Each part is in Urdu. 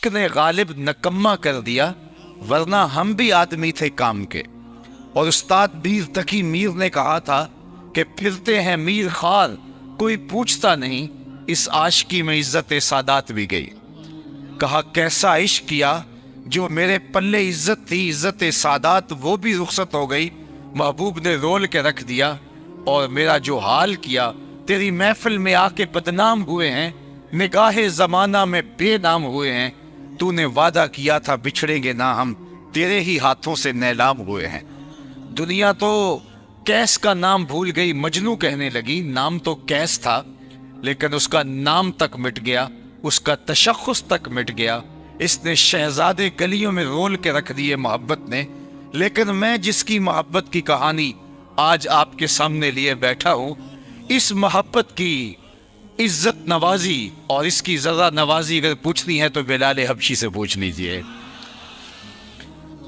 عشق نے غالب نکما کر دیا، ورنہ ہم بھی آدمی تھے کام کے۔ اور استاد میر تقی میر نے کہا تھا کہ پھرتے ہیں میر خار، کوئی پوچھتا نہیں، اس عاشقی میں عزت سادات بھی گئی۔ کہا کیسا عشق کیا جو میرے پلے عزت تھی، عزت سادات وہ بھی رخصت ہو گئی۔ محبوب نے رول کے رکھ دیا، اور میرا جو حال کیا، تیری محفل میں آ کے بدنام ہوئے ہیں، نگاہ زمانہ میں بے نام ہوئے ہیں۔ تو نے وعدہ کیا تھا بچھڑیں گے نہ ہم، تیرے ہی ہاتھوں سے نیلام ہوئے ہیں۔ دنیا تو کیس کا نام بھول گئی، مجنوں کہنے لگی، نام تو کیس تھا لیکن اس کا نام تک مٹ گیا، اس کا تشخص تک مٹ گیا۔ اس نے شہزادے گلیوں میں رول کے رکھ دیے محبت نے، لیکن میں جس کی محبت کی کہانی آج آپ کے سامنے لیے بیٹھا ہوں، اس محبت کی عزت نوازی اور اس کی ذرہ نوازی اگر پوچھنی ہے تو بلال حبشی سے پوچھ لیجئے۔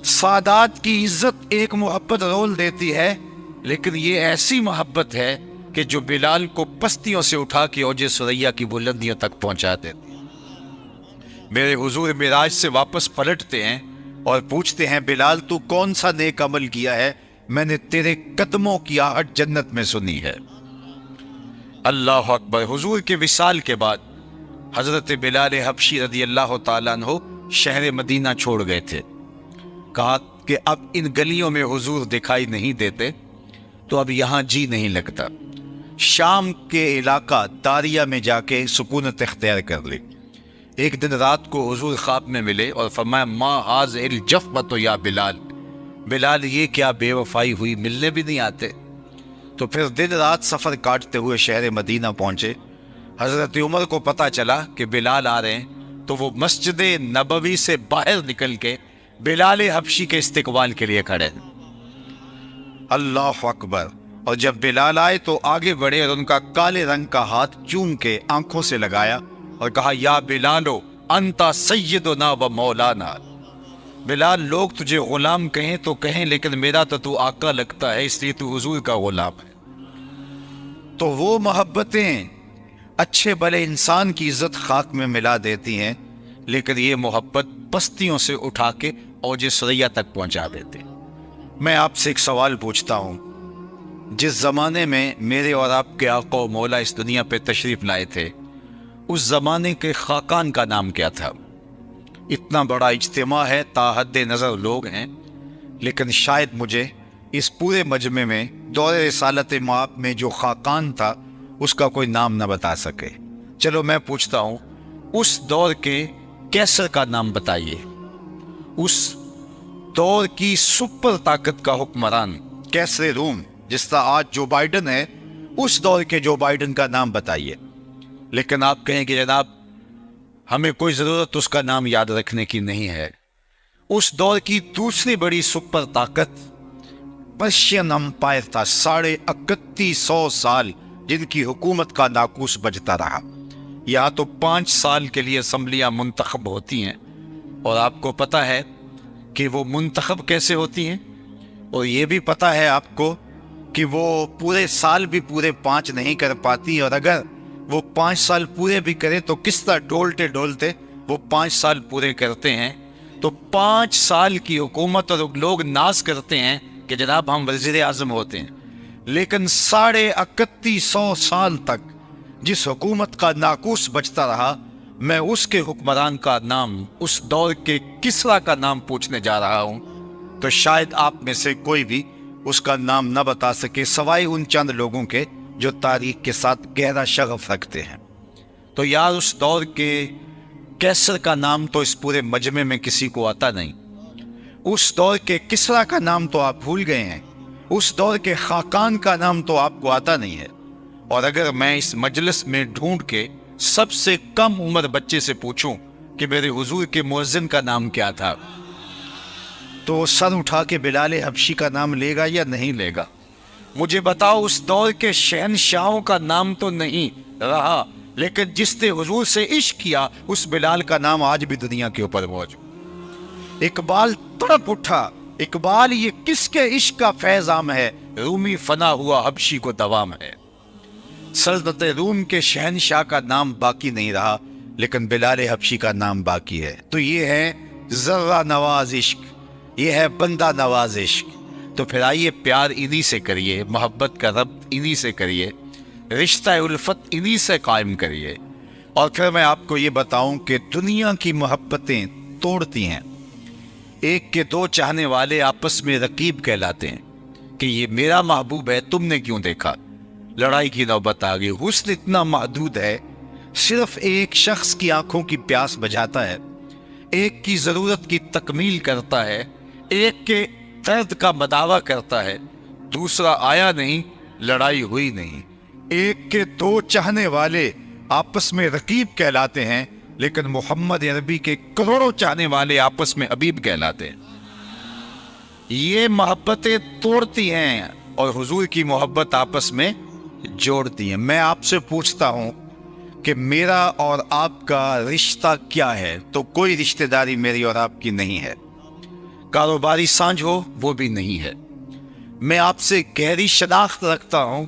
سادات کی عزت ایک محبت رول دیتی ہے، لیکن یہ ایسی محبت ہے کہ جو بلال کو پستیوں سے اٹھا کے اوج ثریا کی بلندیوں تک پہنچا دیتی ہے۔ میرے حضور معراج سے واپس پلٹتے ہیں اور پوچھتے ہیں بلال تو کون سا نیک عمل کیا ہے، میں نے تیرے قدموں کی آہٹ جنت میں سنی ہے۔ اللہ اکبر۔ حضور کے وصال کے بعد حضرت بلال حبشی رضی اللہ تعالیٰ عنہ شہر مدینہ چھوڑ گئے تھے۔ کہا کہ اب ان گلیوں میں حضور دکھائی نہیں دیتے تو اب یہاں جی نہیں لگتا۔ شام کے علاقہ داریہ میں جا کے سکونت اختیار کر لی۔ ایک دن رات کو حضور خواب میں ملے اور فرمایا ما حاذ الجفوۃ یا بلال، بلال یہ کیا بے وفائی ہوئی، ملنے بھی نہیں آتے۔ تو پھر دن رات سفر کاٹتے ہوئے شہر مدینہ پہنچے۔ حضرت عمر کو پتہ چلا کہ بلال آ رہے ہیں تو وہ مسجد نبوی سے باہر نکل کے بلال حبشی کے استقبال کے لیے کھڑے۔ اللہ اکبر۔ اور جب بلال آئے تو آگے بڑھے اور ان کا کالے رنگ کا ہاتھ چوم کے آنکھوں سے لگایا اور کہا یا بلالو انتا سیدنا و مولانا۔ بلال لوگ تجھے غلام کہیں تو کہیں، لیکن میرا تو آقا لگتا ہے، اس لیے تو حضور کا غلام ہے۔ تو وہ محبتیں اچھے بھلے انسان کی عزت خاک میں ملا دیتی ہیں، لیکن یہ محبت بستیوں سے اٹھا کے اوج ثریا تک پہنچا دیتے۔ میں آپ سے ایک سوال پوچھتا ہوں، جس زمانے میں میرے اور آپ کے آقا و مولا اس دنیا پہ تشریف لائے تھے، اس زمانے کے خاقان کا نام کیا تھا؟ اتنا بڑا اجتماع ہے، تا حد نظر لوگ ہیں، لیکن شاید مجھے اس پورے مجمع میں دور رسالت مآب میں جو خاقان تھا اس کا کوئی نام نہ بتا سکے۔ چلو میں پوچھتا ہوں، اس دور کے کیسر کا نام بتائیے، اس دور کی سپر طاقت کا حکمران کیسر روم جس طرح آج جو بائیڈن ہے، اس دور کے جو بائیڈن کا نام بتائیے۔ لیکن آپ کہیں کہ جناب ہمیں کوئی ضرورت اس کا نام یاد رکھنے کی نہیں ہے۔ اس دور کی دوسری بڑی سپر طاقت پرشین امپائر تھا، 3150 سال جن کی حکومت کا ناقوس بجتا رہا۔ یہاں تو 5 سال کے لیے اسمبلیاں منتخب ہوتی ہیں، اور آپ کو پتہ ہے کہ وہ منتخب کیسے ہوتی ہیں، اور یہ بھی پتہ ہے آپ کو کہ وہ پورے سال بھی پورے 5 نہیں کر پاتی، اور اگر وہ 5 سال پورے بھی کرے تو کس طرح ڈولتے ڈولتے وہ 5 سال پورے کرتے ہیں۔ تو 5 سال کی حکومت، اور لوگ ناز کرتے ہیں کہ جناب ہم وزیر اعظم ہوتے ہیں، لیکن 3150 سال تک جس حکومت کا ناقوس بچتا رہا، میں اس کے حکمران کا نام، اس دور کے کسریٰ کا نام پوچھنے جا رہا ہوں، تو شاید آپ میں سے کوئی بھی اس کا نام نہ بتا سکے، سوائے ان چند لوگوں کے جو تاریخ کے ساتھ گہرا شغف رکھتے ہیں۔ تو یار اس دور کے کیسر کا نام تو اس پورے مجمع میں کسی کو آتا نہیں، اس دور کے کسریٰ کا نام تو آپ بھول گئے ہیں، اس دور کے خاقان کا نام تو آپ کو آتا نہیں ہے۔ اور اگر میں اس مجلس میں ڈھونڈ کے سب سے کم عمر بچے سے پوچھوں کہ میرے حضور کے مؤذن کا نام کیا تھا، تو سر اٹھا کے بلال حبشی کا نام لے گا یا نہیں لے گا؟ مجھے بتاؤ، اس دور کے شہنشاہوں کا نام تو نہیں رہا، لیکن جس نے حضور سے عشق کیا اس بلال کا نام آج بھی دنیا کے اوپر موجود۔ اقبال تڑپ اٹھا، اقبال یہ کس کے عشق کا فیض عام ہے، رومی فنا ہوا حبشی کو دوام ہے۔ سلطنت روم کے شہنشاہ کا نام باقی نہیں رہا، لیکن بلال حبشی کا نام باقی ہے۔ تو یہ ہے ذرہ نواز عشق، یہ ہے بندہ نواز عشق۔ تو پھر آئیے پیار انہی سے کریے، محبت کا ربط انہی سے کریے، رشتہ الفت انہی سے قائم کریے۔ اور پھر میں آپ کو یہ بتاؤں کہ دنیا کی محبتیں توڑتی ہیں۔ ایک کے دو چاہنے والے آپس میں رقیب کہلاتے ہیں کہ یہ میرا محبوب ہے، تم نے کیوں دیکھا، لڑائی کی نوبت آ گئی۔ حسن اتنا محدود ہے، صرف ایک شخص کی آنکھوں کی پیاس بجھاتا ہے، ایک کی ضرورت کی تکمیل کرتا ہے، ایک کے درد کا مداوع کرتا ہے، دوسرا آیا نہیں، لڑائی ہوئی نہیں۔ ایک کے دو چاہنے والے آپس میں رقیب کہلاتے ہیں، لیکن محمد عربی کے کروڑوں چاہنے والے آپس میں حبیب کہلاتے ہیں۔ یہ محبتیں توڑتی ہیں اور حضور کی محبت آپس میں جوڑتی ہیں۔ میں آپ سے پوچھتا ہوں کہ میرا اور آپ کا رشتہ کیا ہے؟ تو کوئی رشتہ داری میری اور آپ کی نہیں ہے، کاروباری سانجھ ہو وہ بھی نہیں ہے۔ میں آپ سے گہری شناخت رکھتا ہوں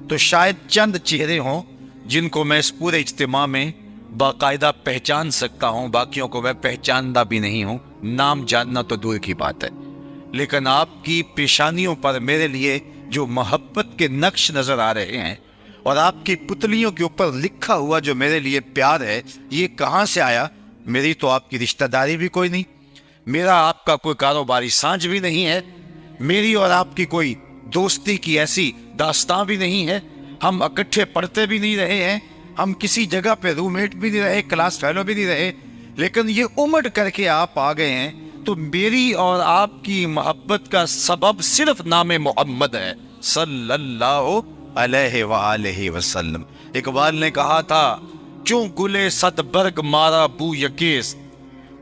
تو شاید چند چہرے ہوں جن کو میں اس پورے اجتماع میں باقاعدہ پہچان سکتا ہوں، باقیوں کو میں پہچانتا بھی نہیں ہوں، نام جاننا تو دور کی بات ہے۔ لیکن آپ کی پیشانیوں پر میرے لیے جو محبت کے نقش نظر آ رہے ہیں اور آپ کی پتلیوں کے اوپر لکھا ہوا جو میرے لیے پیار ہے، یہ کہاں سے آیا؟ میری تو آپ کی رشتہ داری بھی کوئی نہیں، میرا آپ کا کوئی کاروباری سانجھ بھی نہیں ہے، میری اور آپ کی کوئی دوستی کی ایسی داستان بھی نہیں ہے، ہم اکٹھے پڑھتے بھی نہیں رہے ہیں، ہم کسی جگہ پہ روم میٹ بھی نہیں رہے، کلاس فیلو بھی نہیں رہے، لیکن یہ امٹ کر کے آپ آ گئے ہیں۔ تو میری اور آپ کی محبت کا سبب صرف نام محمد ہے صلی اللہ علیہ وآلہ وسلم۔ اقبال نے کہا تھا، چوں گلے صد برگ مارا بو یکیس،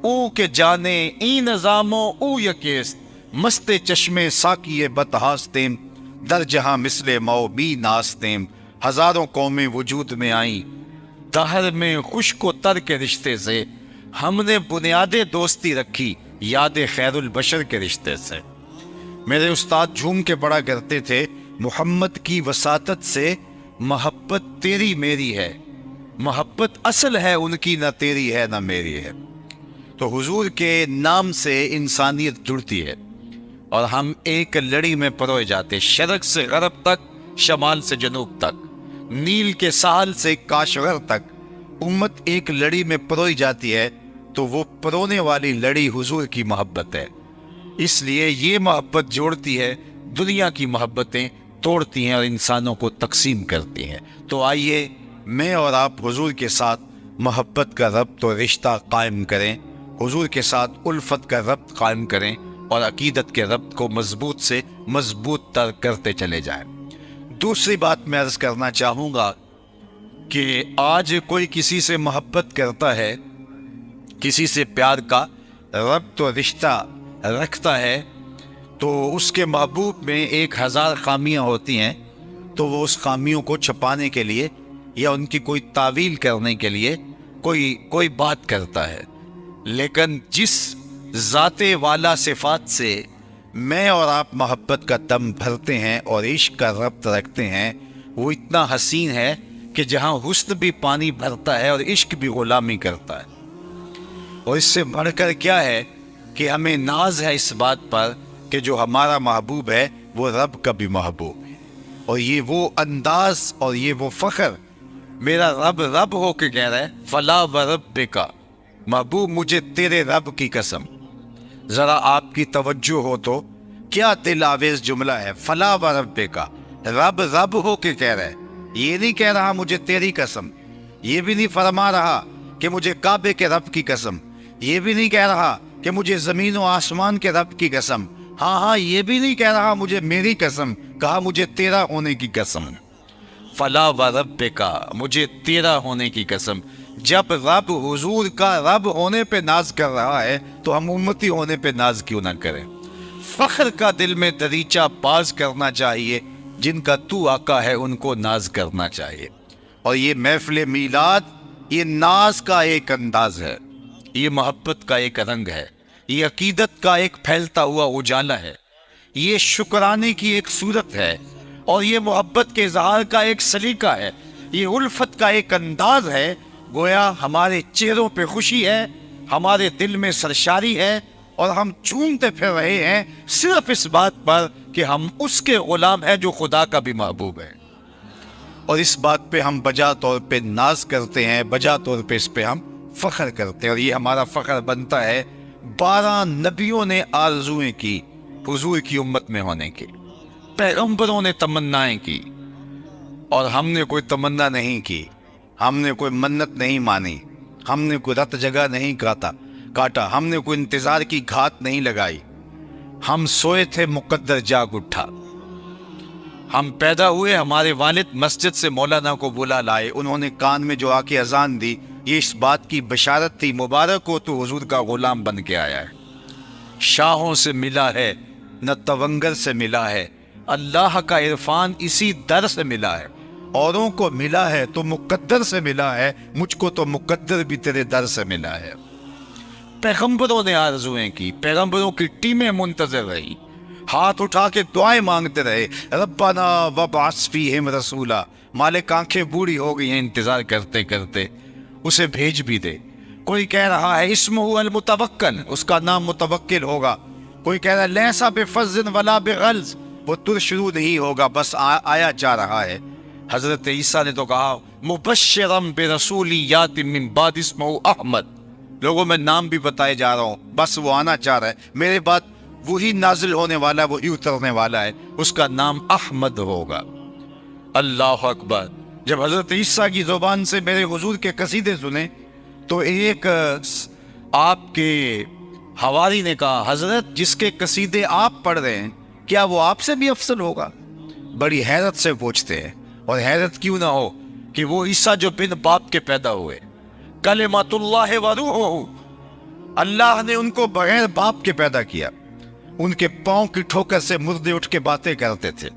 او کے جانے ای نظاموں او یکیس، مست چشمے ساقی بتہاستیم، در جہاں مثل مو بھی ناستیم، ہزاروں قومیں وجود میں آئیں، دہر میں خشک و تر کے رشتے سے، ہم نے بنیاد دوستی رکھی یاد خیر البشر کے رشتے سے۔ میرے استاد جھوم کے پڑھا کرتے تھے، محمد کی وساطت سے محبت تیری میری ہے، محبت اصل ہے ان کی، نہ تیری ہے نہ میری ہے۔ تو حضور کے نام سے انسانیت جڑتی ہے اور ہم ایک لڑی میں پروئے جاتے، شرق سے غرب تک، شمال سے جنوب تک، نیل کے ساحل سے کاشغر تک، امت ایک لڑی میں پروئی جاتی ہے۔ تو وہ پرونے والی لڑی حضور کی محبت ہے، اس لیے یہ محبت جوڑتی ہے، دنیا کی محبتیں توڑتی ہیں اور انسانوں کو تقسیم کرتی ہیں۔ تو آئیے میں اور آپ حضور کے ساتھ محبت کا ربط اور رشتہ قائم کریں، حضور کے ساتھ الفت کا ربط قائم کریں اور عقیدت کے ربط کو مضبوط سے مضبوط تر کرتے چلے جائیں۔ دوسری بات میں عرض کرنا چاہوں گا کہ آج کوئی کسی سے محبت کرتا ہے، کسی سے پیار کا ربط و رشتہ رکھتا ہے، تو اس کے محبوب میں 1000 خامیاں ہوتی ہیں، تو وہ اس خامیوں کو چھپانے کے لیے یا ان کی کوئی تعویل کرنے کے لیے کوئی بات کرتا ہے۔ لیکن جس ذات والا صفات سے میں اور آپ محبت کا دم بھرتے ہیں اور عشق کا ربط رکھتے ہیں، وہ اتنا حسین ہے کہ جہاں حسن بھی پانی بھرتا ہے اور عشق بھی غلامی کرتا ہے۔ اور اس سے بڑھ کر کیا ہے کہ ہمیں ناز ہے اس بات پر کہ جو ہمارا محبوب ہے وہ رب کا بھی محبوب ہے، اور یہ وہ انداز اور یہ وہ فخر، میرا رب رب ہو کے کہہ رہا ہے، فلا وربک، محبوب مجھے تیرے رب کی قسم۔ ذرا آپ کی توجہ ہو تو کیا دل آویز جملہ ہے، فلا وربک، رب رب ہو کے کہہ رہا ہے، یہ نہیں کہہ رہا مجھے تیری قسم، یہ بھی نہیں فرما رہا کہ مجھے کعبے کے رب کی قسم، یہ بھی نہیں کہہ رہا کہ مجھے زمین و آسمان کے رب کی قسم، ہاں یہ بھی نہیں کہہ رہا مجھے میری قسم، کہا مجھے تیرا ہونے کی قسم، فلا وربک، مجھے تیرا ہونے کی قسم۔ جب رب حضور کا رب ہونے پہ ناز کر رہا ہے تو ہم امتی ہونے پہ ناز کیوں نہ کریں؟ فخر کا دل میں دریچہ باز کرنا چاہیے، جن کا تو آقا ہے ان کو ناز کرنا چاہیے۔ اور یہ محفل میلاد یہ ناز کا ایک انداز ہے، یہ محبت کا ایک رنگ ہے، یہ عقیدت کا ایک پھیلتا ہوا اجالا ہے، یہ شکرانے کی ایک صورت ہے، اور یہ محبت کے اظہار کا ایک سلیقہ ہے، یہ الفت کا ایک انداز ہے گویا ہمارے چہروں پہ خوشی ہے، ہمارے دل میں سرشاری ہے، اور ہم جھومتے پھر رہے ہیں صرف اس بات پر کہ ہم اس کے غلام ہیں جو خدا کا بھی محبوب ہے۔ اور اس بات پہ ہم بجا طور پہ ناز کرتے ہیں، بجا طور پہ اس پہ ہم فخر کرتے ہیں، اور یہ ہمارا فخر بنتا ہے۔ 12 نبیوں نے آرزویں کی حضور کی امت میں ہونے کی، پیغمبروں نے تمنائیں کی، اور ہم نے کوئی تمنا نہیں کی، ہم نے کوئی منت نہیں مانی، ہم نے کوئی رت جگہ نہیں کاٹا، ہم نے کوئی انتظار کی گھات نہیں لگائی۔ ہم سوئے تھے، مقدر جاگ اٹھا۔ ہم پیدا ہوئے، ہمارے والد مسجد سے مولانا کو بلا لائے، انہوں نے کان میں جو آ کے اذان دی، یہ اس بات کی بشارت تھی، مبارک ہو تو حضور کا غلام بن کے آیا ہے۔ شاہوں سے ملا ہے نہ تونگر سے ملا ہے، اللہ کا عرفان اسی در سے ملا ہے۔ اوروں کو ملا ہے تو مقدر سے ملا ہے، مجھ کو تو مقدر بھی تیرے در سے ملا ہے۔ پیغمبروں نے آرزویں کی، پیغمبروں کی ٹیمیں منتظر رہی، ہاتھ اٹھا کے دعائیں مانگتے رہے، ربنا وابعث فیہم رسولا، مالک آنکھیں بوڑھی ہو گئی ہیں انتظار کرتے کرتے، اسے بھیج بھی دے۔ کوئی کہہ رہا ہے اسمہ المتوکل، اس کا نام متوکل ہوگا۔ کوئی کہہ رہا ہے لیسا بفظ ولا بغلظ، وہ تر شروع نہیں ہوگا، بس آیا جا رہا ہے۔ حضرت عیسیٰ نے تو کہا مبشرم برسول یات من بعد اسمہ احمد، لوگوں میں نام بھی بتائے جا رہا ہوں، بس وہ آنا چاہ رہا ہے، میرے بعد وہی نازل ہونے والا ہے، وہی اترنے والا ہے، اس کا نام احمد ہوگا۔ اللہ اکبر۔ جب حضرت عیسیٰ کی زبان سے میرے حضور کے قصیدے سنے تو ایک آپ کے حواری نے کہا حضرت جس کے قصیدے آپ پڑھ رہے ہیں کیا وہ آپ سے بھی افضل ہوگا؟ بڑی حیرت سے پوچھتے ہیں، اور حیرت کیوں نہ ہو کہ وہ عیسیٰ جو بن باپ کے پیدا ہوئے، کلمۃ اللہ و روحہ، اللہ نے ان کو بغیر باپ کے پیدا کیا، ان کے پاؤں کی ٹھوکر سے مردے اٹھ کے باتیں کرتے تھے،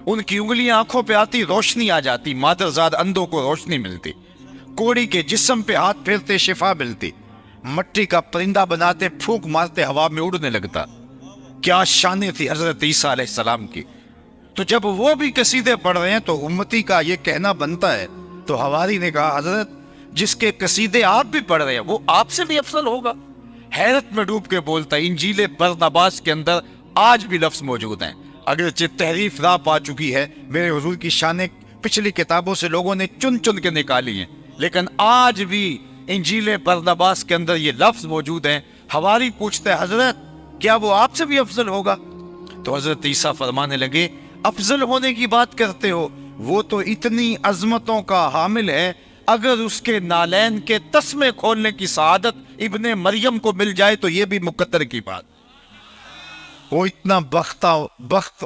ان کی انگلیاں آنکھوں پہ آتی روشنی آ جاتی، مادرزاد اندھوں کو روشنی ملتی، کوڑی کے جسم پہ ہاتھ پھیرتے شفا ملتی، مٹی کا پرندہ بناتے پھونک مارتے ہوا میں اڑنے لگتا۔ کیا شانیں تھی حضرت عیسیٰ علیہ السلام کی۔ تو جب وہ بھی قصیدے پڑھ رہے ہیں تو امتی کا یہ کہنا بنتا ہے۔ تو حواری نے کہا حضرت جس کے قصیدے آپ بھی پڑھ رہے ہیں وہ آپ سے بھی افضل ہوگا؟ حیرت میں ڈوب کے بولتا ہے انجیل برناباس کے اندر آج بھی لفظ موجود ہیں، اگرچہ تحریف راہ پا چکی ہے، میرے حضور کی شانیں پچھلی کتابوں سے لوگوں نے چن چن کے نکالی ہیں، لیکن آج بھی انجیل برناباس کے اندر یہ لفظ موجود ہیں۔ حواری پوچھتے ہیں حضرت کیا وہ آپ سے بھی افضل ہوگا؟ تو حضرت عیسیٰ فرمانے لگے افضل ہونے کی بات کرتے ہو، وہ تو اتنی عظمتوں کا حامل ہے، اگر اس کے نالین کے تسمے کھولنے کی سعادت ابن مریم کو مل جائے تو یہ بھی مقدر کی بات۔ وہ اتنا بخت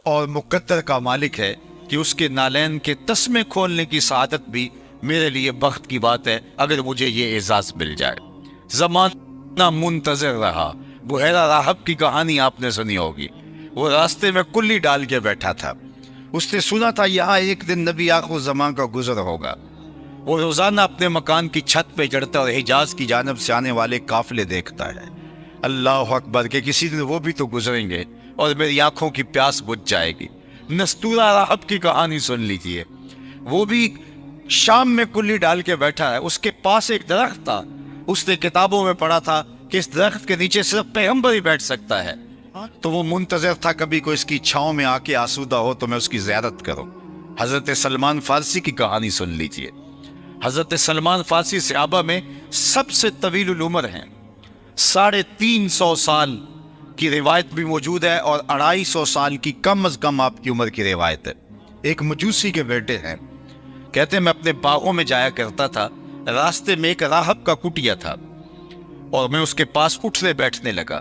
اور مقدر کا مالک ہے کہ اس کے نالین کے تسمے کھولنے کی سعادت بھی میرے لیے بخت کی بات ہے اگر مجھے یہ اعزاز مل جائے۔ زمانہ منتظر رہا۔ بحیرہ راہب کی کہانی آپ نے سنی ہوگی، وہ راستے میں کلی ڈال کے بیٹھا تھا، اس نے سنا تھا یہاں ایک دن نبی آخر زمان کا گزر ہوگا۔ وہ روزانہ اپنے مکان کی چھت پہ چڑھتا اور حجاز کی جانب سے آنے والے قافلے دیکھتا ہے۔ اللہ اکبر کہ کسی دن وہ بھی تو گزریں گے اور میری آنکھوں کی پیاس بجھ جائے گی۔ نستورہ راہب کی کہانی سن لیجیے، وہ بھی شام میں کلی ڈال کے بیٹھا ہے، اس کے پاس ایک درخت تھا، اس نے کتابوں میں پڑھا تھا کہ اس درخت کے نیچے صرف پیغمبر ہی بیٹھ سکتا ہے، تو وہ منتظر تھا کبھی کوئی اس کی چھاؤں میں آ کے آسودہ ہو تو میں اس کی زیارت کروں۔ حضرت سلمان فارسی کی کہانی سن لیجیے۔ حضرت سلمان فارسی صحابہ میں سب سے طویل العمر ہیں، 350 سال کی روایت بھی موجود ہے اور 250 سال کی کم از کم آپ کی عمر کی روایت ہے۔ ایک مجوسی کے بیٹے ہیں، کہتے ہیں میں اپنے باغوں میں جایا کرتا تھا، راستے میں ایک راہب کا کٹیا تھا اور میں اس کے پاس اٹھنے بیٹھنے لگا۔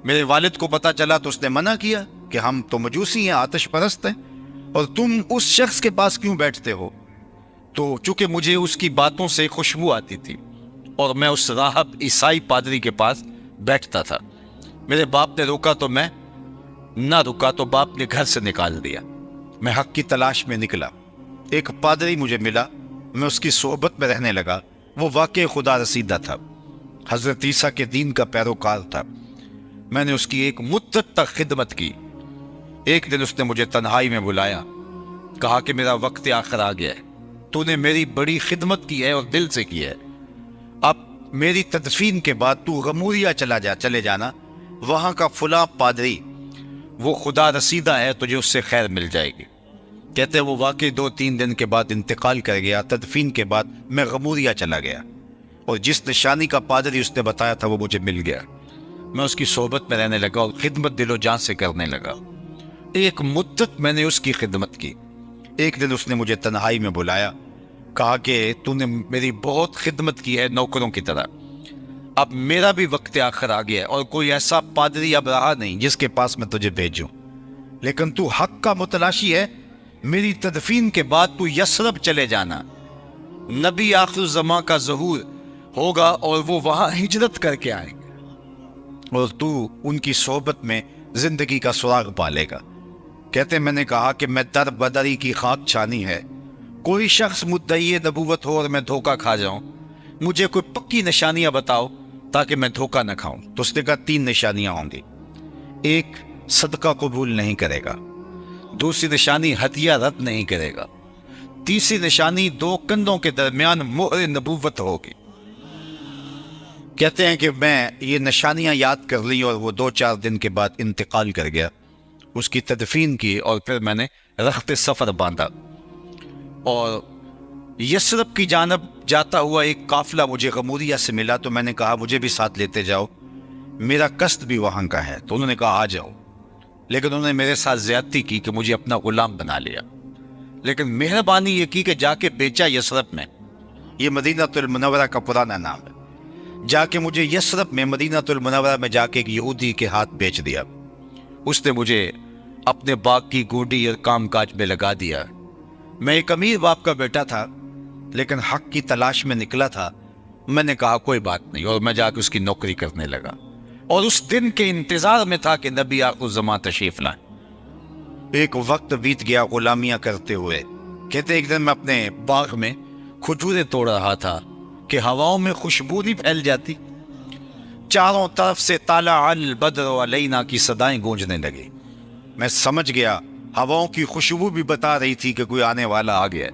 میرے والد کو پتا چلا تو اس نے منع کیا کہ ہم تو مجوسی ہیں، آتش پرست ہیں، اور تم اس شخص کے پاس کیوں بیٹھتے ہو؟ تو چونکہ مجھے اس کی باتوں سے خوشبو آتی تھی اور میں اس راہب عیسائی پادری کے پاس بیٹھتا تھا، میرے باپ نے روکا تو میں نہ رکا تو باپ نے گھر سے نکال دیا۔ میں حق کی تلاش میں نکلا، ایک پادری مجھے ملا، میں اس کی صحبت میں رہنے لگا۔ وہ واقع خدا رسیدہ تھا، حضرت عیسیٰ کے دین کا پیروکار تھا۔ میں نے اس کی ایک مدت تک خدمت کی۔ ایک دن اس نے مجھے تنہائی میں بلایا، کہا کہ میرا وقت آخر آ گیا ہے، تو نے میری بڑی خدمت کی ہے اور دل سے کی ہے. اب میری تدفین کے بعد تو غموریا چلے جانا. وہاں کا فلاں پادری وہ خدا رسیدہ ہے, تجھے اس سے خیر مل جائے گی. کہتے ہیں وہ واقعی 2-3 دن کے بعد انتقال کر گیا. تدفین کے بعد میں غموریا چلا گیا اور جس نشانی کا پادری اس نے بتایا تھا وہ مجھے مل گیا. میں اس کی صحبت میں رہنے لگا اور خدمت دل و جان سے کرنے لگا. ایک مدت میں نے اس کی خدمت کی. ایک دن اس نے مجھے تنہائی میں بلایا, کہا کہ تو نے میری بہت خدمت کی ہے نوکروں کی طرح. اب میرا بھی وقت آخر آ گیا ہے اور کوئی ایسا پادری اب رہا نہیں جس کے پاس میں تجھے بھیجوں, لیکن تو حق کا متلاشی ہے. میری تدفین کے بعد تو یثرب چلے جانا. نبی آخر الزمان کا ظہور ہوگا اور وہ وہاں ہجرت کر کے آئیں گے اور تو ان کی صحبت میں زندگی کا سراغ پالے گا. کہتے میں نے کہا کہ میں در بدری کی خاک چھانی ہے. کوئی شخص مدعی نبوت ہو اور میں دھوکہ کھا جاؤں, مجھے کوئی پکی نشانیاں بتاؤ تاکہ میں دھوکہ نہ کھاؤں. تو اس نے کہا 3 نشانیاں ہوں گی. ایک, صدقہ قبول نہیں کرے گا. دوسری نشانی ہدیہ رد نہیں کرے گا. تیسری نشانی 2 کندھوں کے درمیان مہر نبوت ہوگی. کہتے ہیں کہ میں یہ نشانیاں یاد کر لی اور وہ 2-4 دن کے بعد انتقال کر گیا. اس کی تدفین کی اور پھر میں نے رخت سفر باندھا اور یثرب کی جانب جاتا ہوا ایک قافلہ مجھے غموریا سے ملا. تو میں نے کہا مجھے بھی ساتھ لیتے جاؤ, میرا قصد بھی وہاں کا ہے. تو انہوں نے کہا آ جاؤ, لیکن انہوں نے میرے ساتھ زیادتی کی کہ مجھے اپنا غلام بنا لیا. لیکن مہربانی یہ کی کہ جا کے بیچا یثرب میں. یہ مدینہ المنورہ کا پرانا نام ہے. جا کے مجھے یثرب میں مدینہ المنورہ میں جا کے ایک یہودی کے ہاتھ بیچ دیا. اس نے مجھے اپنے باغ کی گوڈی اور کام کاج میں لگا دیا. میں ایک امیر باپ کا بیٹا تھا لیکن حق کی تلاش میں نکلا تھا. میں نے کہا کوئی بات نہیں اور میں جا کے اس کی نوکری کرنے لگا اور اس دن کے انتظار میں تھا کہ نبی آخر الزمان تشریف لائیں. ایک وقت بیت گیا غلامیاں کرتے ہوئے. کہتے ایک دن میں اپنے باغ میں کھجوریں توڑ رہا تھا کہ ہواؤں میں خوشبو نہیں پھیل جاتی. چاروں طرف سے طالع البدر علینا کی صدائیں گونجنے لگی. میں سمجھ گیا ہواؤں کی خوشبو بھی بتا رہی تھی کہ کوئی آنے والا آ گیا.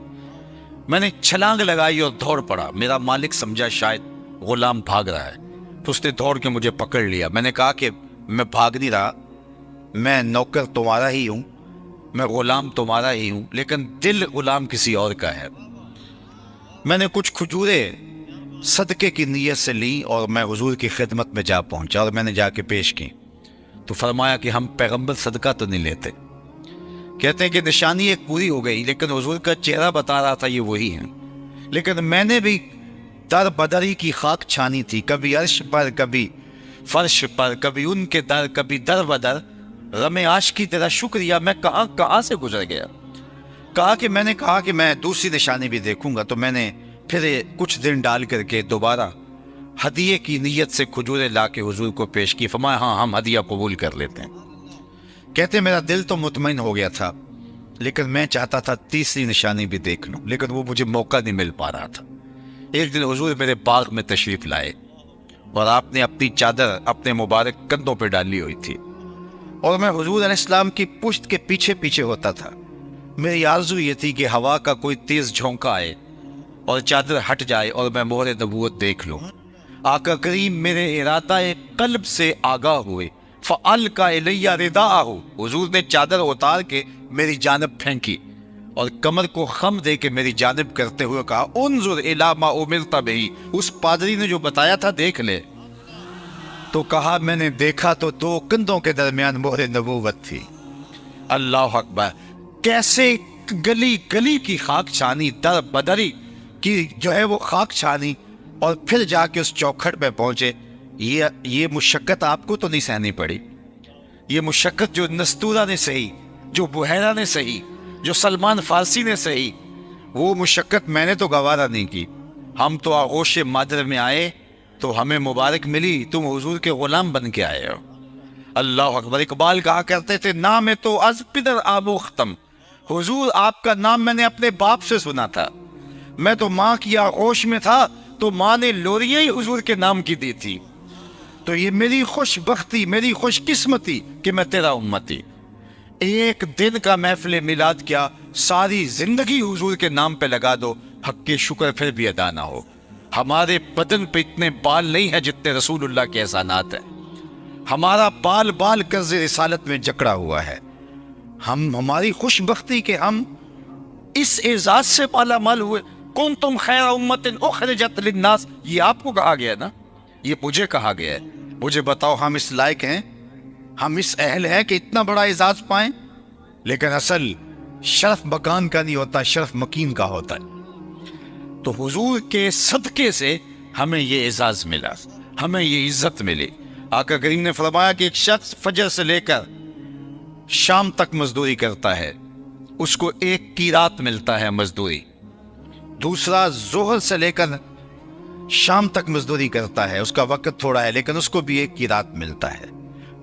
میں نے چھلانگ لگائی اور دوڑ پڑا. میرا مالک سمجھا شاید غلام بھاگ رہا ہے تو اس نے دوڑ کے مجھے پکڑ لیا. میں نے کہا کہ میں بھاگ نہیں رہا, میں نوکر تمہارا ہی ہوں, میں غلام تمہارا ہی ہوں, لیکن دل غلام کسی اور کا ہے. میں نے کچھ کھجوریں صدقے کی نیت سے لی اور میں حضور کی خدمت میں جا پہنچا اور میں نے جا کے پیش کی. تو فرمایا کہ ہم پیغمبر صدقہ تو نہیں لیتے. کہتے ہیں کہ نشانی ایک پوری ہو گئی لیکن حضور کا چہرہ بتا رہا تھا یہ وہی ہیں. لیکن میں نے بھی در بدری کی خاک چھانی تھی, کبھی عرش پر, کبھی فرش پر, کبھی ان کے در, کبھی در بدر. غم عاشقی تیرا شکریہ, میں کہاں سے گزر گیا. کہا کہ میں نے کہا کہ میں دوسری نشانی بھی دیکھوں گا. تو میں نے پھر کچھ دن ڈال کر کے دوبارہ ہدیے کی نیت سے کھجوریں لا کے حضور کو پیش کی. فرمایا ہاں ہم ہدیہ قبول کر لیتے ہیں. کہتے میرا دل تو مطمئن ہو گیا تھا لیکن میں چاہتا تھا تیسری نشانی بھی دیکھ لوں, لیکن وہ مجھے موقع نہیں مل پا رہا تھا. ایک دن حضور میرے باغ میں تشریف لائے اور آپ نے اپنی چادر اپنے مبارک کندھوں پہ ڈالی ہوئی تھی اور میں حضور علیہ السلام کی پشت کے پیچھے پیچھے ہوتا تھا. میری آرزو یہ تھی کہ ہوا کا کوئی تیز جھونکا آئے اور چادر ہٹ جائے اور میں مہر نبوت دیکھ لوں. آقا کریم میرے ارادہ قلب سے آگاہ ہوئے. فَأَلْقَى إِلَيَّ رِدَاءَهُ, حضور نے چادر اتار کے میری جانب پھینکی اور کمر کو خم دے کے میری جانب کرتے ہوئے کہا انظر الی ما امرت بہ, اس پادری نے جو بتایا تھا دیکھ لے. تو کہا میں نے دیکھا تو 2 کندھوں کے درمیان مہر نبوت تھی. اللہ اکبر. کیسے گلی گلی کی خاک چھانی, در بدری کی جو ہے وہ خاک چھانی اور پھر جا کے اس چوکھٹ پہ پہنچے. یہ مشقت آپ کو تو نہیں سہنی پڑی. یہ مشقت جو نستورہ نے سہی, جو بحیرہ نے سہی, جو سلمان فارسی نے سہی, وہ مشقت میں نے تو گوارا نہیں کی. ہم تو آغوش مادر میں آئے تو ہمیں مبارک ملی, تم حضور کے غلام بن کے آئے ہو. اللہ اکبر. اقبال کہا کرتے تھے نام تو از پدر آموختم, حضور آپ کا نام میں نے اپنے باپ سے سنا تھا. میں تو ماں کی آغوش میں تھا تو ماں نے لوریاں ہی حضور کے نام کی دی تھی. تو یہ میری خوش بختی, میری خوش قسمتی کہ میں تیرا امتی. ایک دن کا محفل میلاد کیا, ساری زندگی حضور کے نام پہ لگا دو, حق کے شکر پھر بھی ادا نہ ہو. ہمارے بدن پہ اتنے بال نہیں ہیں جتنے رسول اللہ کے احسانات ہیں. ہمارا بال بال قرض رسالت میں جکڑا ہوا ہے. ہماری خوش بختی کہ ہم اس اعزاز سے مالا مال ہوئے. کنتم خیر امت اخرجت للناس، یہ آپ کو کہا گیا ہے نا، یہ مجھے کہا گیا ہے. مجھے بتاؤ ہم اس لائق ہیں، ہم اس اہل ہیں کہ اتنا بڑا اعزاز پائیں؟ لیکن اصل شرف مکان کا نہیں ہوتا، شرف مکین کا ہوتا ہے. تو حضور کے صدقے سے ہمیں یہ اعزاز ملا، ہمیں یہ عزت ملی. آقا کریم نے فرمایا کہ ایک شخص فجر سے لے کر شام تک مزدوری کرتا ہے، اس کو 1 قیراط ملتا ہے مزدوری. دوسرا ظہر سے لے کر شام تک مزدوری کرتا ہے، اس کا وقت تھوڑا ہے لیکن اس کو بھی 1 قیراط ملتا ہے.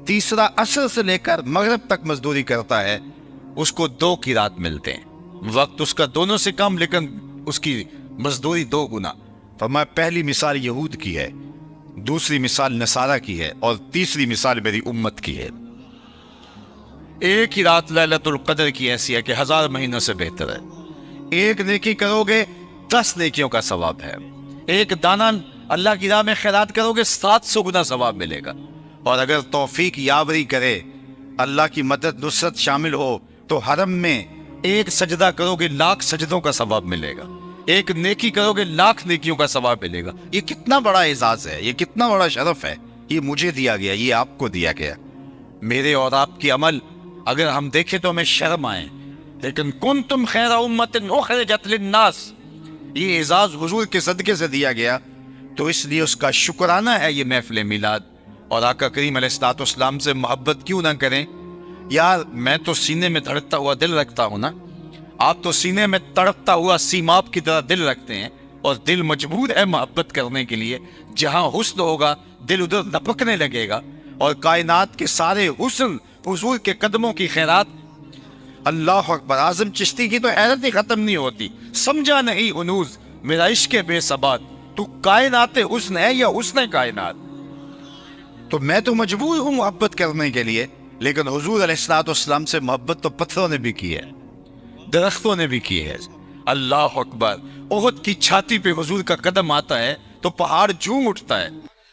تیسرا عصر سے لے کر مغرب تک مزدوری کرتا ہے، اس کو 2 قیراط ملتے ہیں. وقت اس کا دونوں سے کم لیکن اس کی مزدوری 2 گنا. فرمایا پہلی مثال یہود کی ہے، دوسری مثال نصارہ کی ہے، اور تیسری مثال میری امت کی ہے. ایک ہی رات لیلۃ القدر کی ایسی ہے کہ 1000 مہینوں سے بہتر ہے. ایک نیکی کرو گے 10 نیکیوں کا ثواب ہے. ایک دانہ اللہ کی راہ میں خیرات کرو گے 700 گنا ثواب ملے گا. اور اگر توفیق یاوری کرے، اللہ کی مدد نصرت شامل ہو، تو حرم میں ایک سجدہ کرو گے 1,00,000 سجدوں کا ثواب ملے گا. ایک نیکی کرو گے 1,00,000 نیکیوں کا ثواب ملے گا. یہ کتنا بڑا اعزاز ہے، یہ کتنا بڑا شرف ہے. یہ مجھے دیا گیا، یہ آپ کو دیا گیا. میرے اور آپ کی عمل اگر ہم دیکھیں تو ہمیں شرم آئے، لیکن کنتم خیر امت اخرجت للناس، یہ اعزاز حضور کے صدقے سے دیا گیا. تو اس لیے اس کا شکرانہ ہے یہ محفل میلاد. اور آقا کریم علیہ الصلوۃ والسلام سے محبت کیوں نہ کریں؟ یار میں تو سینے میں دھڑکتا ہوا دل رکھتا ہوں نا، آپ تو سینے میں تڑپتا ہوا سیماب کی طرح دل رکھتے ہیں، اور دل مجبور ہے محبت کرنے کے لیے. جہاں حسن ہوگا دل ادھر لپکنے لگے گا، اور کائنات کے سارے حسن حضور کے قدموں کی خیرات. اللہ اکبر. اعظم چشتی کی تو حیرت ہی ختم نہیں ہوتی. سمجھا نہیں ہنوز میرا عشق بے ثبات، تو کائنات حسن ہے یا حسن کائنات؟ تو میں تو مجبور ہوں محبت کرنے کے لیے، لیکن حضور علیہ الصلوۃ والسلام سے محبت تو پتھروں نے بھی کی ہے، درختوں نے بھی کی ہے. اللہ اکبر. احد کی چھاتی پہ حضور کا قدم آتا ہے تو پہاڑ جھوم اٹھتا ہے.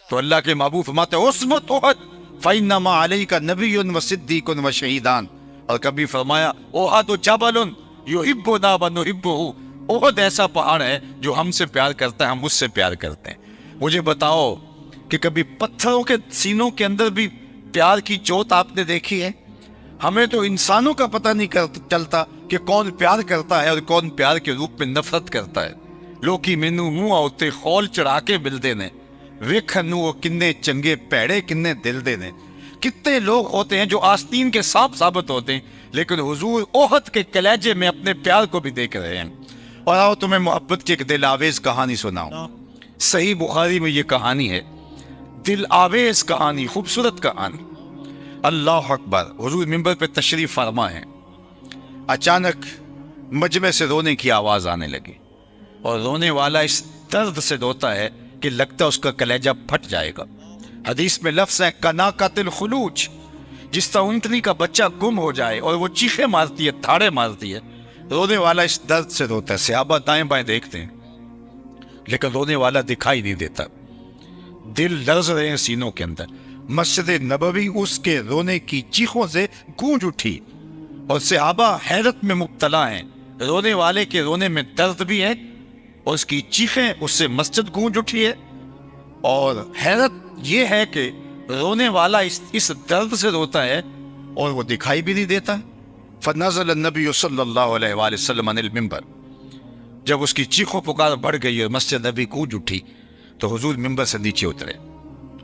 تو اللہ کے محبوب فرماتے ہیں عصمت احد فإنما علیک نبی و صدیق و شہیدان. اور کبھی فرمایا احد جبل یحبنا ونحبہ، احد ایسا پہاڑ ہے جو ہم سے پیار کرتا ہے، ہم اس سے پیار کرتے ہیں. مجھے بتاؤ کہ کبھی پتھروں کے سینوں کے اندر بھی پیار کی جوت آپ نے دیکھی ہے؟ ہمیں تو انسانوں کا پتہ نہیں چلتا کہ کون پیار کرتا ہے اور کون پیار کے روپ میں نفرت کرتا ہے. لوکی مینو منہ آتے خول چڑھا کے ملتے نے، ویکھنو وہ کنے چنگے پیڑے کنے دل دے نے. کتنے لوگ ہوتے ہیں جو آستین کے سانپ ثابت ہوتے ہیں، لیکن حضور احد کے کلیجے میں اپنے پیار کو بھی دیکھ رہے ہیں. اور آؤ تمہیں محبت کی ایک دل آویز کہانی سناؤں. صحیح بخاری میں یہ کہانی ہے، دل آویز کہانی، خوبصورت کہانی. اللہ اکبر. حضور منبر پہ تشریف فرما ہے، اچانک مجمع سے رونے کی آواز آنے لگی، اور رونے والا اس درد سے روتا ہے کہ لگتا ہے اس کا کلیجہ پھٹ جائے گا. حدیث میں لفظ ہے کناکۃ الخلوج، جس طرح اونٹنی کا بچہ گم ہو جائے اور وہ چیخیں مارتی ہے، تھاڑے مارتی ہے، رونے والا اس درد سے روتا ہے. صحابہ دائیں بائیں دیکھتے ہیں لیکن رونے والا دکھائی نہیں دیتا. دل لرز رہے ہیں سینوں کے اندر. مسجد نبوی اس کے رونے کی چیخوں سے گونج اٹھی، اور صحابہ حیرت میں مبتلا ہیں. رونے والے کے رونے میں درد بھی ہے، اور اس کی چیخیں، اس سے مسجد گونج اٹھی ہے. اور حیرت یہ ہے کہ رونے والا اس درد سے روتا ہے اور وہ دکھائی بھی نہیں دیتا. فنزل النبی صلی اللہ علیہ وآلہ وسلم عن المنبر. جب اس کی چیخوں پکار بڑھ گئی اور مسجد نبی گونج اٹھی تو حضور منبر سے نیچے اترے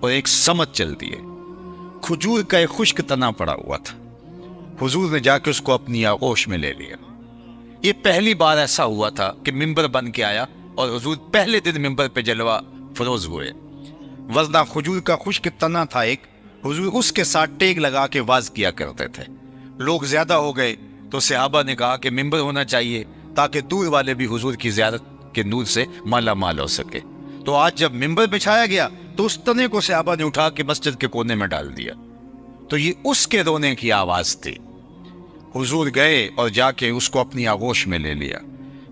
اور ایک سمت چل دیے. کھجور کا ایک خشک تنا پڑا ہوا تھا، حضور نے جا کے اس کو اپنی آغوش میں لے لیا. یہ پہلی بار ایسا ہوا تھا کہ منبر بن کے آیا اور حضور پہلے دن منبر پہ جلوہ فروز ہوئے. ورنہ کھجور کا خشک تنا تھا ایک، حضور اس کے ساتھ ٹیک لگا کے واز کیا کرتے تھے. لوگ زیادہ ہو گئے تو صحابہ نے کہا کہ منبر ہونا چاہیے تاکہ دور والے بھی حضور کی زیارت کے نور سے مالا مال ہو سکے. تو آج جب منبر بچھایا گیا تو اس تنے کو صحابہ نے اٹھا کے مسجد کے کونے میں ڈال دیا. تو یہ اس کے رونے کی آواز تھی. حضور گئے اور جا کے اس کو اپنی آغوش میں لے لیا.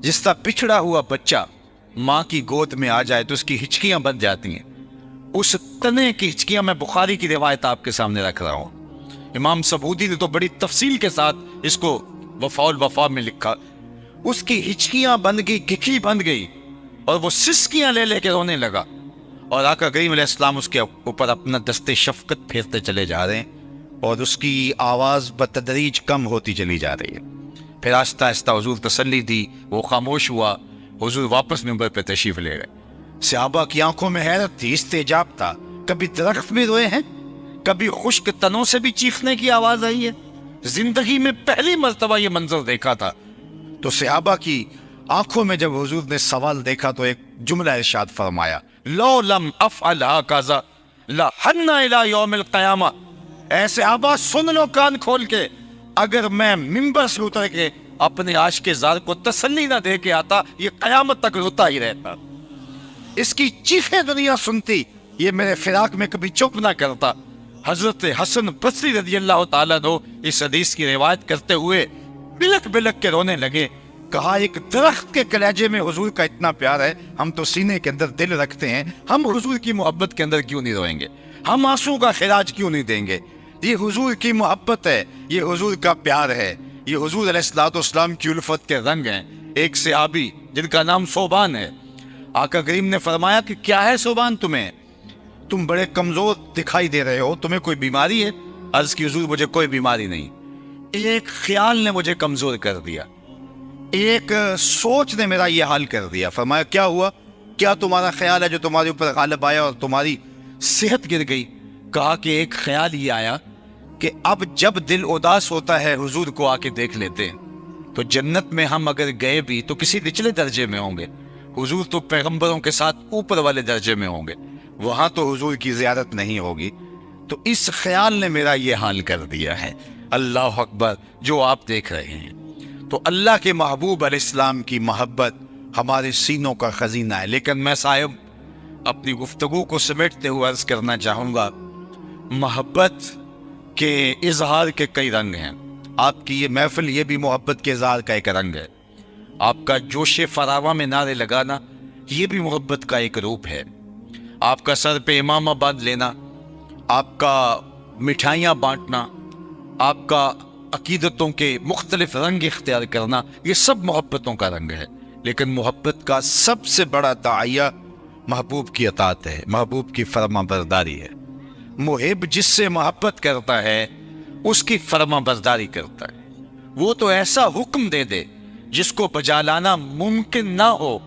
جس طرح بچھڑا ہوا بچہ ماں کی گود میں آ جائے تو اس کی ہچکیاں بن جاتی ہیں، اس تنے کی ہچکیاں میں بخاری کی روایت آپ کے سامنے رکھ رہا ہوں۔ امام سبودی نے تو بڑی تفصیل کے ساتھ اس کو وفاء الوفا میں لکھا۔ اس کی ہچکیاں بن گئی، گکھی بن گئی، اور وہ سسکیاں لے لے کے رونے لگا، اور آقا کریم علیہ السلام اس کے اوپر اپنا دست شفقت پھیرتے چلے جا رہے ہیں، اور اس کی آواز بتدریج کم ہوتی چلی جا رہی ہے۔ پھر آہستہ آہستہ حضور تسلی دی، وہ خاموش ہوا، حضور واپس ممبر پہ تشریف لے گئے۔ صحابہ کی آنکھوں میں حیرت تھی، استعجاب تھا، کبھی درخت میں روئے ہیں، کبھی خشک تنوں سے بھی چیخنے کی آواز آئی ہے، زندگی میں پہلی مرتبہ یہ منظر دیکھا تھا۔ تو صحابہ کی آنکھوں میں جب حضور نے سوال دیکھا تو ایک جملہ ارشاد فرمایا، لو لم افعل هكذا لحن الى یوم القیامہ۔ اے صحابہ سن لو کان کھول کے، اگر میں ممبر سے اتر کے اپنے عاشق زار کو تسلی نہ دے کے آتا، یہ قیامت تک روتا ہی رہتا۔ اس کی چیخیں دنیا سنتی، یہ میرے فراق میں کبھی چپ نہ کرتا۔ حضرت حسن بصری رضی اللہ تعالیٰ عنہ اس حدیث کی روایت کرتے ہوئے بلک بلک کے رونے لگے۔ کہا ایک درخت کے کلیجے میں حضور کا اتنا پیار ہے، ہم تو سینے کے اندر دل رکھتے ہیں، ہم حضور کی محبت کے اندر کیوں نہیں روئیں گے؟ ہم آنسو کا خراج کیوں نہیں دیں گے؟ یہ حضور کی محبت ہے، یہ حضور کا پیار ہے، یہ حضور علیہ الصلوۃ والسلام کی الفت کے رنگ ہیں۔ ایک صحابی جن کا نام صوبان ہے، آقا کریم نے فرمایا کہ کیا ہے صوبان تمہیں؟ تم بڑے کمزور دکھائی دے رہے ہو، تمہیں کوئی بیماری ہے؟ عرض کی حضور مجھے کوئی بیماری نہیں، ایک خیال نے مجھے کمزور کر دیا، ایک سوچ نے میرا یہ حال کر دیا۔ فرمایا کیا ہوا؟ کیا تمہارا خیال ہے جو تمہارے اوپر غالب آیا اور تمہاری صحت گر گئی؟ کہا کہ ایک خیال یہ آیا کہ اب جب دل اداس ہوتا ہے حضور کو آ کے دیکھ لیتے ہیں، تو جنت میں ہم اگر گئے بھی تو کسی نچلے درجے میں ہوں گے، حضور تو پیغمبروں کے ساتھ اوپر والے درجے میں ہوں گے، وہاں تو حضور کی زیارت نہیں ہوگی۔ تو اس خیال نے میرا یہ حال کر دیا ہے۔ اللہ اکبر، جو آپ دیکھ رہے ہیں تو اللہ کے محبوب علیہ السلام کی محبت ہمارے سینوں کا خزینہ ہے۔ لیکن میں صاحب اپنی گفتگو کو سمیٹتے ہوئے عرض کرنا چاہوں گا، محبت کے اظہار کے کئی رنگ ہیں۔ آپ کی یہ محفل یہ بھی محبت کے اظہار کا ایک رنگ ہے۔ آپ کا جوش فراواں میں نعرے لگانا یہ بھی محبت کا ایک روپ ہے۔ آپ کا سر پہ امامہ باندھ لینا، آپ کا مٹھائیاں بانٹنا، آپ کا عقیدتوں کے مختلف رنگ اختیار کرنا، یہ سب محبتوں کا رنگ ہے۔ لیکن محبت کا سب سے بڑا داعیہ محبوب کی اطاعت ہے، محبوب کی فرما برداری ہے۔ محب جس سے محبت کرتا ہے اس کی فرما برداری کرتا ہے۔ وہ تو ایسا حکم دے دے جس کو بجا لانا ممکن نہ ہو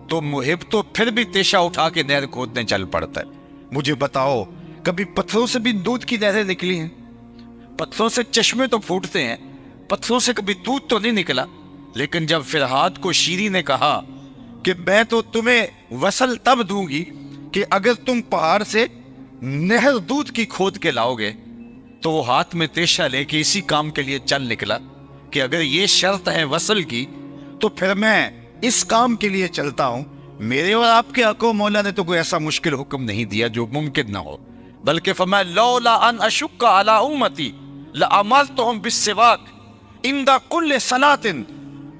تو محب تو پھر بھی تیشہ اٹھا کے نہر کھودنے چل پڑتا ہے۔ مجھے بتاؤ، کبھی پتھروں سے بھی دودھ کی نہریں نکلی ہیں؟ پتھروں سے چشمے تو پھوٹتے ہیں، پتھروں سے کبھی دودھ تو نہیں نکلا۔ لیکن جب فرحاد کو شیری نے کہا کہ میں تو تمہیں وصل تب دوں گی کہ اگر تم پہاڑ سے نہر دودھ کی کھود کے لاؤ گے، تو وہ ہاتھ میں تیشہ لے کے اسی کام کے لیے چل نکلا کہ اگر یہ شرط ہے وصل کی تو پھر میں اس کام کے لیے چلتا ہوں۔ میرے اور آپ کے آقا و مولا نے تو کوئی ایسا مشکل حکم نہیں دیا جو ممکن نہ ہو، بلکہ فرمایا لولا ان اشق علی امتی لامرتهم بالسواک عند کل صلاۃ۔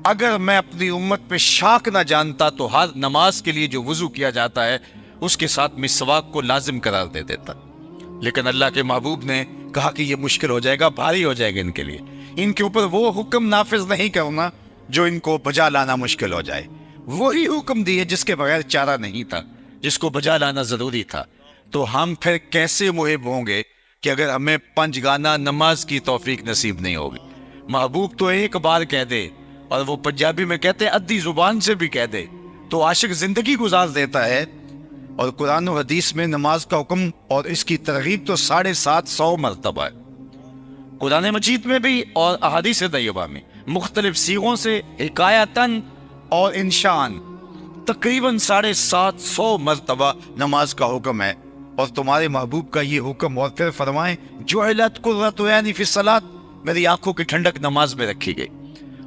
اگر میں اپنی امت پہ شاک نہ جانتا تو ہر نماز کے لیے جو وضو کیا جاتا ہے اس کے ساتھ مسواک کو لازم قرار دے دیتا۔ لیکن اللہ کے محبوب نے کہا کہ یہ مشکل ہو جائے گا، بھاری ہو جائے گا ان کے لیے، ان کے اوپر وہ حکم نافذ نہیں کرنا جو ان کو بجا لانا مشکل ہو جائے۔ وہی حکم دیے جس کے بغیر چارہ نہیں تھا، جس کو بجا لانا ضروری تھا۔ تو ہم پھر کیسے محب ہوں گے کہ اگر ہمیں پنج گانا نماز کی توفیق نصیب نہیں ہوگی؟ محبوب تو ایک بار کہہ دے، اور وہ پنجابی میں کہتے ہیں ادھی زبان سے بھی کہہ دے تو عاشق زندگی گزار دیتا ہے۔ اور قرآن و حدیث میں نماز کا حکم اور اس کی ترغیب تو 750 مرتبہ ہے، قرآن مجید میں بھی اور احادیث طیبہ میں مختلف صیغوں سے حکایتاً اور انشان تقریباً 750 مرتبہ نماز کا حکم ہے۔ اور تمہارے محبوب کا یہ حکم، اور پھر فرمائیں جعلت قرۃ عینی فی الصلاۃ، میری آنکھوں کی ٹھنڈک نماز میں رکھی گئی۔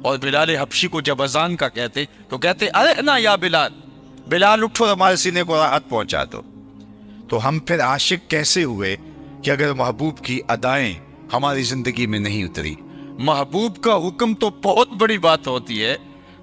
اور بلال حبشی کو جب اذان کا کہتے تو کہتے ارحنا یا بلال، بلال اٹھو ہمارے سینے کو راحت پہنچا دو۔ تو ہم پھر عاشق کیسے ہوئے کہ اگر محبوب کی ادائیں ہماری زندگی میں نہیں اتری؟ محبوب کا حکم تو بہت بڑی بات ہوتی ہے،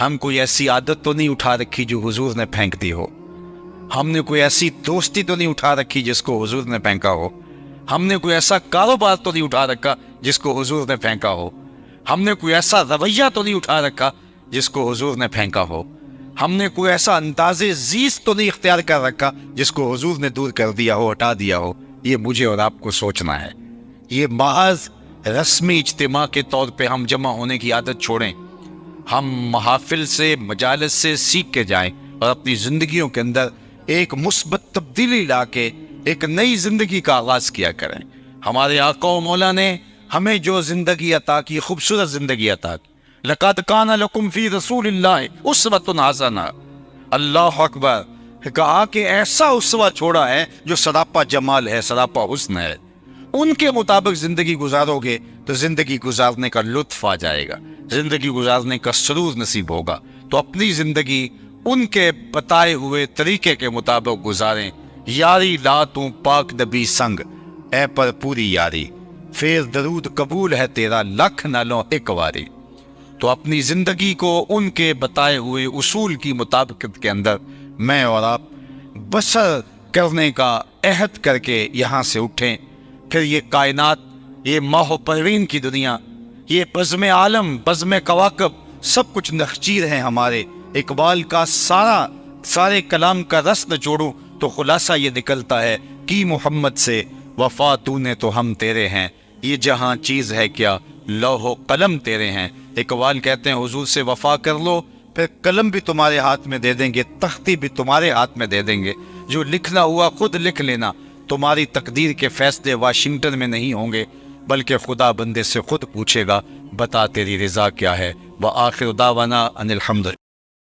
ہم کوئی ایسی عادت تو نہیں اٹھا رکھی جو حضور نے پھینک دی ہو، ہم نے کوئی ایسی دوستی تو نہیں اٹھا رکھی جس کو حضور نے پھینکا ہو، ہم نے کوئی ایسا کاروبار تو نہیں اٹھا رکھا جس کو حضور نے پھینکا ہو، ہم نے کوئی ایسا رویہ تو نہیں اٹھا رکھا جس کو حضور نے پھینکا ہو، ہم نے کوئی ایسا انداز زیست تو نہیں اختیار کر رکھا جس کو حضور نے دور کر دیا ہو، ہٹا دیا ہو۔ یہ مجھے اور آپ کو سوچنا ہے۔ یہ محض رسمی اجتماع کے طور پہ ہم جمع ہونے کی عادت چھوڑیں، ہم محافل سے، مجالس سے سیکھ کے جائیں اور اپنی زندگیوں کے اندر ایک مثبت تبدیلی لا کے ایک نئی زندگی کا آغاز کیا کریں۔ ہمارے آقا و مولا نے ہمیں جو زندگی عطا کی، خوبصورت زندگی عطا کی، لَقَدْ كَانَ لَكُمْ فِي رَسُولِ اللَّهِ أُسْوَةٌ حَسَنَةٌ، اللہ اکبر، کہا کہ ایسا اسوہ چھوڑا ہے جو سراپا جمال ہے، سراپا حسن ہے۔ ان کے مطابق زندگی گزارو گے تو زندگی گزارنے کا لطف آ جائے گا، زندگی گزارنے کا سرور نصیب ہوگا۔ تو اپنی زندگی ان کے بتائے ہوئے طریقے کے مطابق گزاریں۔ یاری لا تو پاک نبی سنگ، اے پر پوری یاری، پھر درود قبول ہے تیرا، لکھ نہ لو ایک واری۔ تو اپنی زندگی کو ان کے بتائے ہوئے اصول کی مطابقت کے اندر میں اور آپ بسر کرنے کا عہد کر کے یہاں سے اٹھیں۔ پھر یہ کائنات، یہ ماہ و پروین کی دنیا، یہ بزم عالم، بزم کواکب، سب کچھ نخچیر ہیں ہمارے۔ اقبال کا سارے کلام کا رس نچوڑوں تو خلاصہ یہ نکلتا ہے کہ محمد سے وفا تو نے تو ہم تیرے ہیں، یہ جہاں چیز ہے کیا لوح و قلم تیرے ہیں۔ اقبال کہتے ہیں حضور سے وفا کر لو، پھر قلم بھی تمہارے ہاتھ میں دے دیں گے، تختی بھی تمہارے ہاتھ میں دے دیں گے، جو لکھنا ہوا خود لکھ لینا۔ تمہاری تقدیر کے فیصلے واشنگٹن میں نہیں ہوں گے، بلکہ خدا بندے سے خود پوچھے گا، بتا تیری رضا کیا ہے۔ وآخر دعوانا ان الحمد